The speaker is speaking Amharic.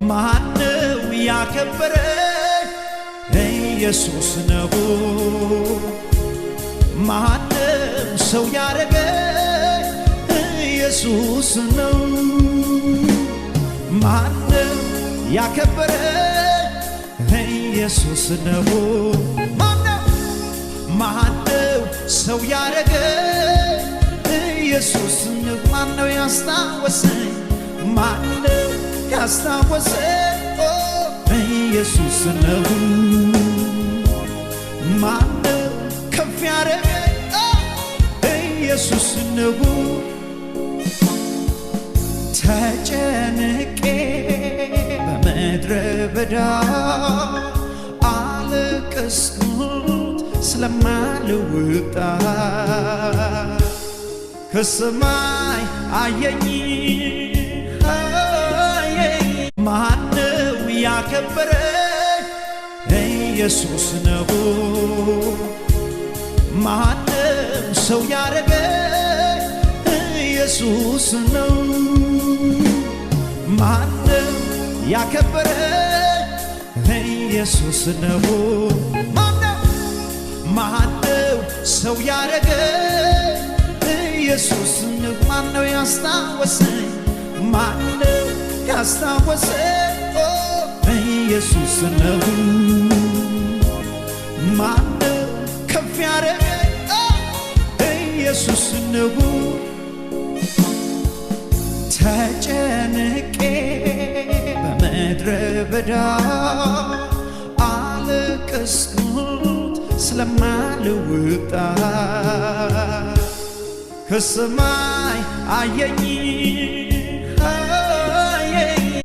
ማነው ያከበረኝ ኢየሱስ ነው ማንም ሰው ያረገኝ ኢየሱስ ነው ማነው ያከበረኝ ኢየሱስ ነው ማነው ሰው ያረገኝ ኢየሱስ ነው ማነው ያስታወሰኝ ማነው ያስታወሰኝ ኢየሱስ ነው ማነው ከፍ ያረገኝ ኢየሱስ ነው ተጨንቄ በምድረ በዳ አለቀስኩት ስለማልወጣ ከሰማይ አየኝ ማነው ያከበረኝ ኢየሱስ ነው ማንም ሰው ያረገኝ ኢየሱስ ነው ማነው ያከበረኝ ኢየሱስ ነው ማነው ሰው ያረገኝ ኢየሱስ ነው ማነው ያስታወሰኝ ማነው ያስታወሰኝ ኢየሱስ ነው ማነው ከፍ ያረገኝ ኢየሱስ ነው ተጨንቄ በምድረ በዳ አለቀስኩት ስለማልወጣ ከሰማይ አየኝ